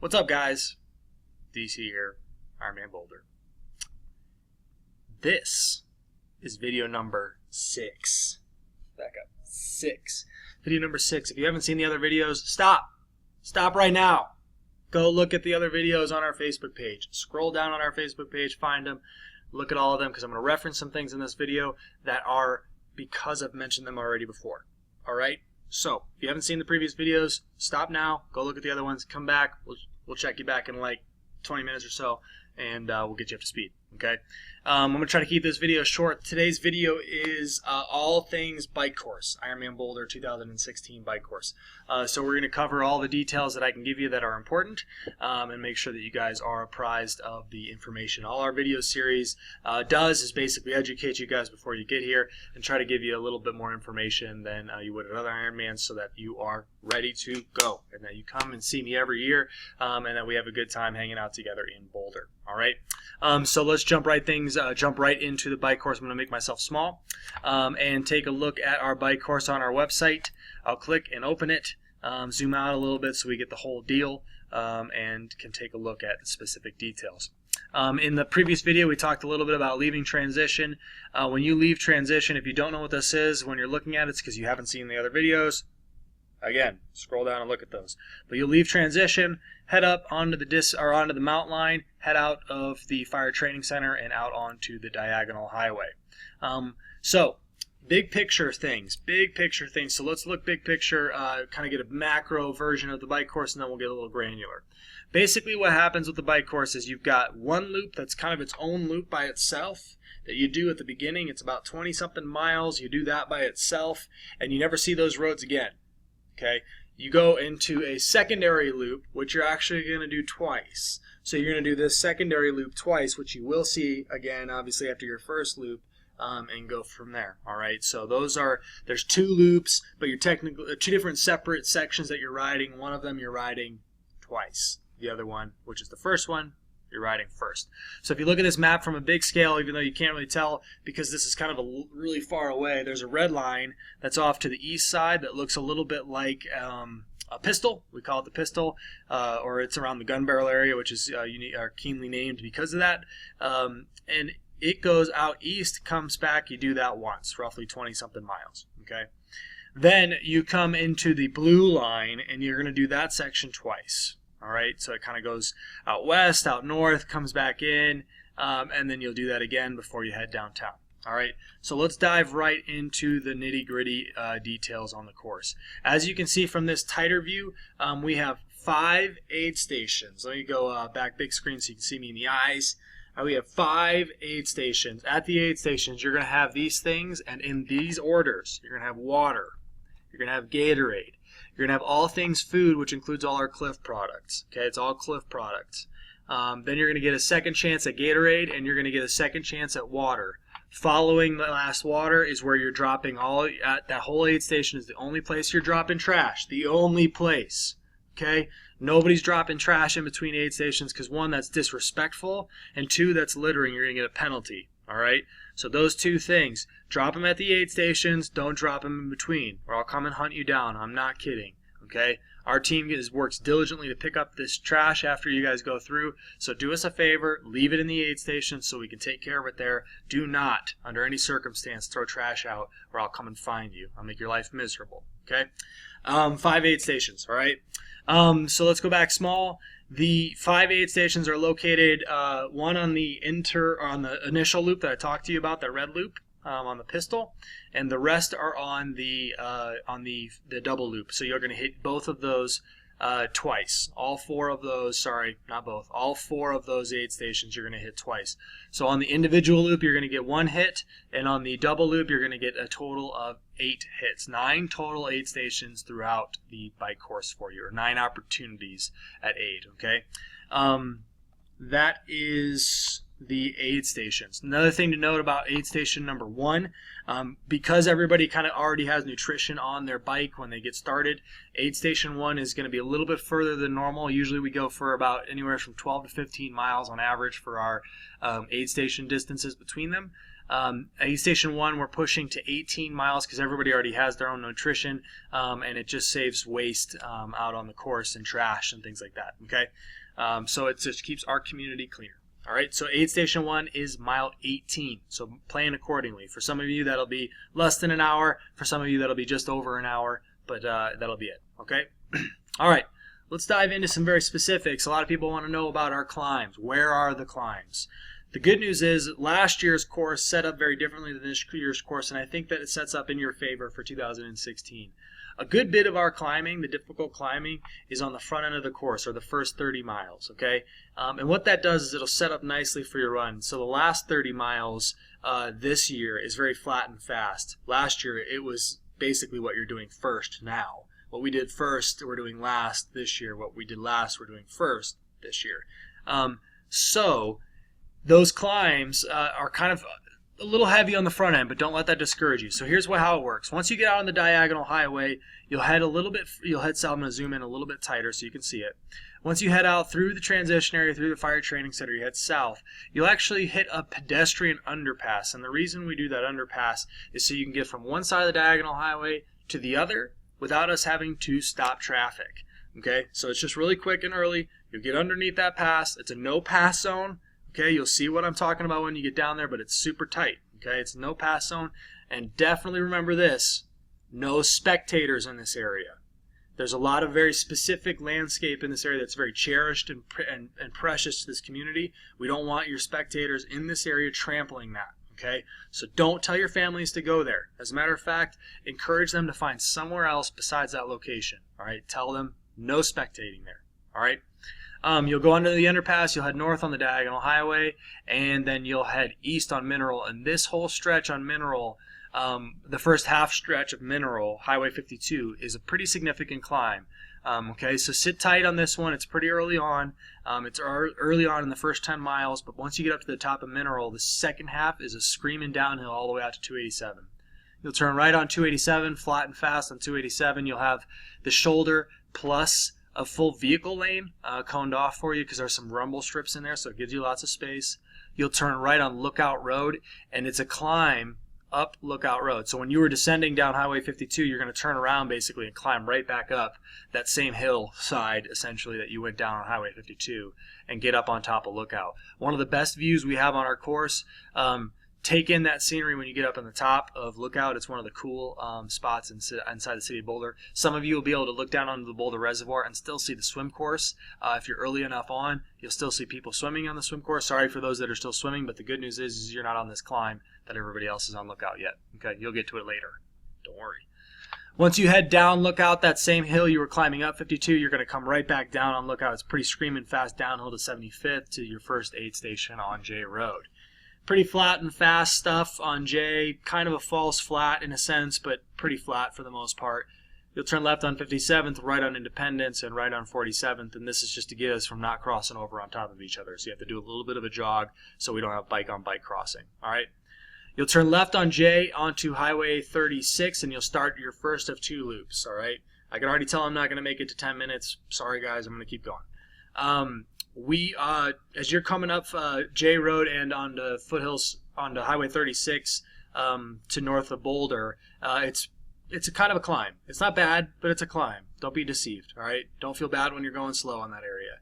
What's up, guys? DC here, IRONMAN Boulder. This is video number 6. Back up. 6. Video number 6. If you haven't seen the other videos, stop. Stop right now. Go look at the other videos on our Facebook page. Scroll down on our Facebook page, find them, look at all of them, because I'm going to reference some things in this video that are because I've mentioned them already before. Alright? So, if you haven't seen the previous videos, stop now, go look at the other ones, come back, we'll check you back in like 20 minutes or so, and we'll get you up to speed. Okay? I'm going to try to keep this video short. Today's video is all things bike course, IRONMAN Boulder 2016 bike course. So we're going to cover all the details that I can give you that are important, and make sure that you guys are apprised of the information. All our video series does is basically educate you guys before you get here and try to give you a little bit more information than you would at other Ironmans, so that you are ready to go and that you come and see me every year, and that we have a good time hanging out together in Boulder. All right, so let's jump right into the bike course. I'm going to make myself small and take a look at our bike course on our website. I'll click and open it, zoom out a little bit so we get the whole deal, and can take a look at the specific details. In the previous video, we talked a little bit about leaving transition. When you leave transition, if you don't know what this is when you're looking at it, it's because you haven't seen the other videos. Again, scroll down and look at those. But you'll leave transition, head up onto the mountain line, head out of the fire training center and out onto the diagonal highway. So, big picture things. So let's look big picture, kind of get a macro version of the bike course, and then we'll get a little granular. Basically, what happens with the bike course is you've got one loop that's kind of its own loop by itself that you do at the beginning. It's about 20-something miles. You do that by itself, and you never see those roads again. Okay, you go into a secondary loop, which you're actually going to do twice. So you're going to do this secondary loop twice, which you will see again, obviously, after your first loop, and go from there. All right, so there's two loops, but you're technically two different separate sections that you're riding. One of them you're riding twice. The other one, which is the first one, you're riding first. So if you look at this map from a big scale, even though you can't really tell because this is kind of really far away, there's a red line that's off to the east side that looks a little bit like a pistol. We call it the pistol, or it's around the gun barrel area, which is keenly named because of that. And it goes out east, comes back, you do that once, roughly 20-something miles. Okay. Then you come into the blue line, and you're going to do that section twice. All right, so it kind of goes out west, out north, comes back in, and then you'll do that again before you head downtown. All right, so let's dive right into the nitty-gritty details on the course. As you can see from this tighter view, we have 5 aid stations. Let me go back big screen so you can see me in the eyes. We have 5 aid stations. At the aid stations, you're going to have these things, and in these orders, you're going to have water, you're going to have Gatorade, you're going to have all things food, which includes all our Cliff products. Okay, it's all Cliff products. Then you're going to get a second chance at Gatorade, and you're going to get a second chance at water. Following the last water is where you're dropping that whole aid station is the only place you're dropping trash. The only place. Okay? Nobody's dropping trash in between aid stations because 1, that's disrespectful, and 2, that's littering. You're going to get a penalty. All right? So those two things, drop them at the aid stations, don't drop them in between, or I'll come and hunt you down. I'm not kidding. Okay? Our team works diligently to pick up this trash after you guys go through, so do us a favor, leave it in the aid station so we can take care of it there. Do not, under any circumstance, throw trash out, or I'll come and find you. I'll make your life miserable. Okay? 5 aid stations, all right? So let's go back small. The 5 aid stations are located, one on the initial loop that I talked to you about, that red loop on the pistol, and the rest are on the double loop. So you're going to hit both of those twice. All 4 of those, sorry, not both, all 4 of those aid stations you're going to hit twice. So on the individual loop, you're going to get 1 hit, and on the double loop, you're going to get a total of 8 hits. 9 total aid stations throughout the bike course for you, or 9 opportunities at aid, okay? That is the aid stations. Another thing to note about aid station number 1, because everybody kind of already has nutrition on their bike when they get started, aid station 1 is going to be a little bit further than normal. Usually we go for about anywhere from 12 to 15 miles on average for our aid station distances between them. Aid Station 1, we're pushing to 18 miles because everybody already has their own nutrition, and it just saves waste out on the course and trash and things like that. Okay, so it just keeps our community cleaner. All right, so Aid Station 1 is mile 18, so plan accordingly. For some of you, that'll be less than an hour. For some of you, that'll be just over an hour, but that'll be it, okay? All right, let's dive into some very specifics. A lot of people want to know about our climbs. Where are the climbs? The good news is last year's course set up very differently than this year's course, and I think that it sets up in your favor for 2016. A good bit of our climbing, the difficult climbing, is on the front end of the course, or the first 30 miles, okay? And what that does is it'll set up nicely for your run. So the last 30 miles this year is very flat and fast. Last year, it was basically what you're doing first now. What we did first, we're doing last this year. What we did last, we're doing first this year. So those climbs are kind of a little heavy on the front end, but don't let that discourage you. So here's how it works. Once you get out on the diagonal highway, you'll head south. I'm going to zoom in a little bit tighter so you can see it. Once you head out through the transition area, through the fire training center, you head south, you'll actually hit a pedestrian underpass. And the reason we do that underpass is so you can get from one side of the diagonal highway to the other without us having to stop traffic. Okay, so it's just really quick and early. You'll get underneath that pass. It's a no pass zone. Okay, you'll see what I'm talking about when you get down there, but it's super tight. Okay, it's no pass zone. And definitely remember this, no spectators in this area. There's a lot of very specific landscape in this area that's very cherished and precious to this community. We don't want your spectators in this area trampling that. Okay, so don't tell your families to go there. As a matter of fact, encourage them to find somewhere else besides that location. All right, tell them no spectating there. All right. You'll go under the underpass, you'll head north on the diagonal highway, and then you'll head east on Mineral. And this whole stretch on Mineral, the first half stretch of Mineral, Highway 52, is a pretty significant climb. Okay, so sit tight on this one. It's pretty early on. It's early on in the first 10 miles, but once you get up to the top of Mineral, the second half is a screaming downhill all the way out to 287. You'll turn right on 287, flat and fast on 287. You'll have the shoulder plus a full vehicle lane coned off for you because there's some rumble strips in there, so it gives you lots of space. You'll turn right on Lookout Road, and it's a climb up Lookout Road. So when you were descending down Highway 52, you're going to turn around basically and climb right back up that same hillside essentially that you went down on Highway 52 and get up on top of Lookout. One of the best views we have on our course. Take in that scenery when you get up on the top of Lookout. It's one of the cool spots inside the city of Boulder. Some of you will be able to look down onto the Boulder Reservoir and still see the swim course. If you're early enough on, you'll still see people swimming on the swim course. Sorry for those that are still swimming, but the good news is you're not on this climb that everybody else is on Lookout yet. Okay, you'll get to it later. Don't worry. Once you head down Lookout, that same hill you were climbing up 52, you're going to come right back down on Lookout. It's pretty screaming fast downhill to 75th to your first aid station on J Road. Pretty flat and fast stuff on J, kind of a false flat in a sense, but pretty flat for the most part. You'll turn left on 57th, right on Independence, and right on 47th, and this is just to get us from not crossing over on top of each other. So you have to do a little bit of a jog so we don't have bike-on-bike crossing. All right. You'll turn left on J onto Highway 36, and you'll start your first of 2 loops. All right. I can already tell I'm not going to make it to 10 minutes. Sorry, guys. I'm going to keep going. As you're coming up J Road and on the foothills onto Highway 36 to north of Boulder, it's a kind of a climb. It's not bad, but it's a climb. Don't be deceived, all right? Don't feel bad when you're going slow on that area.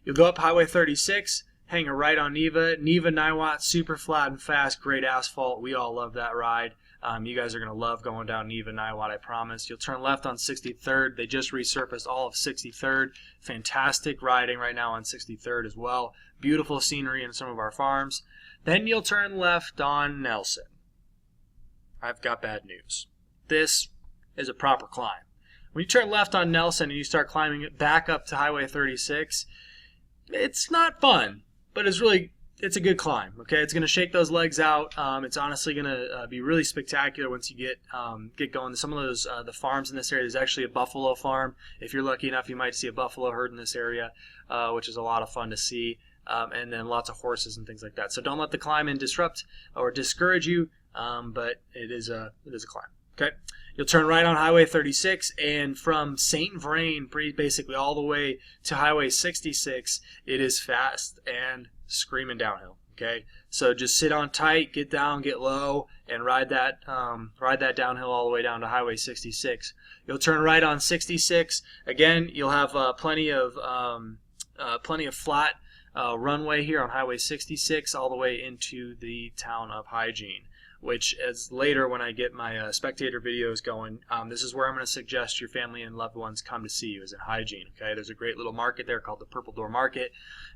You'll go up Highway 36, hang a right on Neva. Neva Niwot, super flat and fast, great asphalt. We all love that ride. You guys are going to love going down Neva Niwot, I promise. You'll turn left on 63rd. They just resurfaced all of 63rd. Fantastic riding right now on 63rd as well. Beautiful scenery in some of our farms. Then you'll turn left on Nelson. I've got bad news. This is a proper climb. When you turn left on Nelson and you start climbing it back up to Highway 36, it's not fun, but it's a good climb. Okay, it's going to shake those legs out. It's honestly going to be really spectacular once you get going. Some of those the farms in this area. There's actually a buffalo farm. If you're lucky enough, you might see a buffalo herd in this area, which is a lot of fun to see. And then lots of horses and things like that. So don't let the climb in disrupt or discourage you. But it is a climb. Okay, you'll turn right on Highway 36, and from St. Vrain, basically all the way to Highway 66, it is fast and screaming downhill. Okay, so just sit on tight, get down, get low, and ride that downhill all the way down to Highway 66. You'll turn right on 66. Again, you'll have plenty of flat runway here on Highway 66 all the way into the town of Hygiene, which as later when I get my spectator videos going, this is where I'm going to suggest your family and loved ones come to see you, is in Hygiene. Okay, there's a great little market there called the Purple Door Market.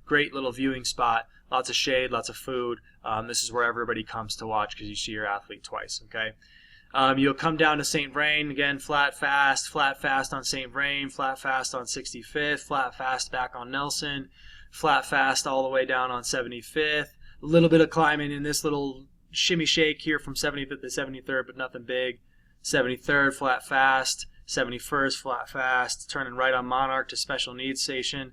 Great little viewing spot, lots of shade, lots of food. This is where everybody comes to watch because you see your athlete twice. Okay, you'll come down to St. Vrain, again, flat fast on St. Vrain, flat fast on 65th, flat fast back on Nelson, flat fast all the way down on 75th. A little bit of climbing in this little shimmy shake here from 75th to 73rd, but nothing big. 73rd, flat fast. 71st, flat fast. Turning right on Monarch to Special Needs Station.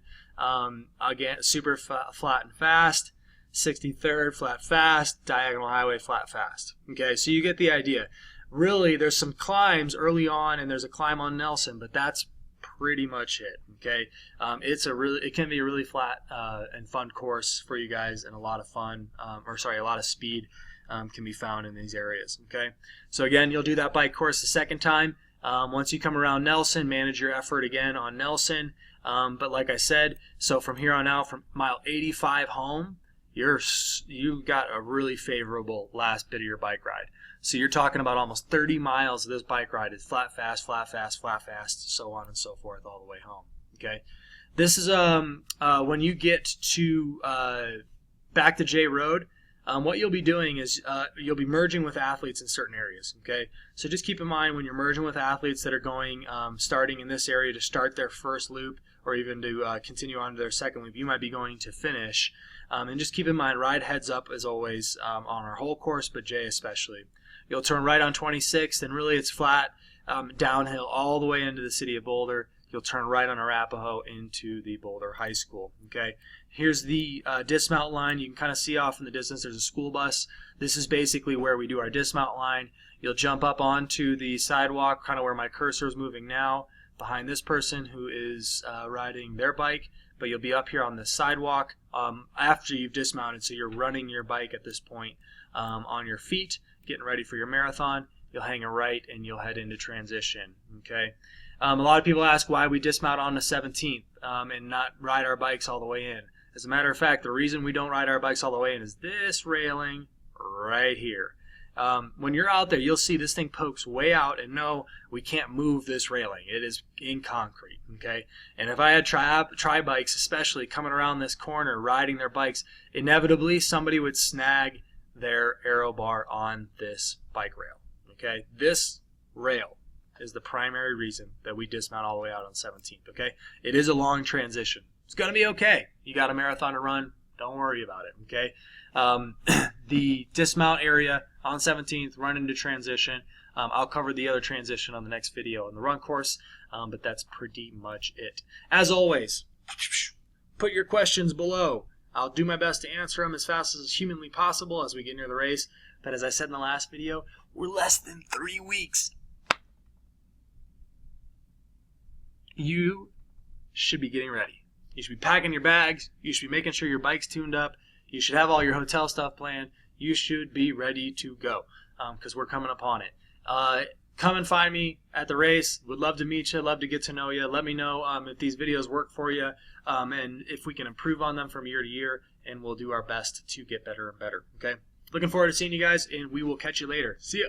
Again, super flat and fast. 63rd, flat fast. Diagonal Highway, flat fast. Okay, so you get the idea. Really, there's some climbs early on, and there's a climb on Nelson, but that's pretty much it. Okay, it can be a really flat and fun course for you guys, and a lot of fun, a lot of speed can be found in these areas. Okay, so again, you'll do that bike course the second time. Once you come around Nelson, manage your effort again on Nelson. But like I said, so from here on out, from mile 85 home, you've got a really favorable last bit of your bike ride. So you're talking about almost 30 miles of this bike ride is flat, fast, flat, fast, flat, fast, so on and so forth all the way home. Okay, this is when you get to back to J Road. What you'll be doing is you'll be merging with athletes in certain areas. Okay, so just keep in mind when you're merging with athletes that are going starting in this area to start their first loop, or even to continue on to their second loop, you might be going to finish. And just keep in mind, ride heads up as always on our whole course, but J especially. You'll turn right on 26th, and really it's flat downhill all the way into the city of Boulder. You'll turn right on Arapahoe into the Boulder High School. Okay, here's the dismount line. You can kind of see off in the distance there's a school bus. This is basically where we do our dismount line. You'll jump up onto the sidewalk, kind of where my cursor is moving now, behind this person who is riding their bike, but you'll be up here on the sidewalk after you've dismounted, so you're running your bike at this point on your feet, getting ready for your marathon. You'll hang a right and you'll head into transition. Okay. A lot of people ask why we dismount on the 17th and not ride our bikes all the way in. As a matter of fact, the reason we don't ride our bikes all the way in is this railing right here. When you're out there, you'll see this thing pokes way out, and no, we can't move this railing. It is in concrete. Okay, and if I had tri bikes, especially coming around this corner, riding their bikes, inevitably somebody would snag their aero bar on this bike rail. Okay, this rail is the primary reason that we dismount all the way out on 17th. Okay, it is a long transition. It's gonna be okay. You got a marathon to run. Don't worry about it. Okay, the dismount area on 17th, run into transition. I'll cover the other transition on the next video on the run course, but that's pretty much it. As always, put your questions below. I'll do my best to answer them as fast as humanly possible as we get near the race. But as I said in the last video, we're less than 3 weeks. You should be getting ready. You should be packing your bags. You should be making sure your bike's tuned up. You should have all your hotel stuff planned. You should be ready to go because we're coming upon it. Come and find me at the race. Would love to meet you. Love to get to know you. Let me know if these videos work for you and if we can improve on them from year to year, and we'll do our best to get better and better. Okay. Looking forward to seeing you guys, and we will catch you later. See ya.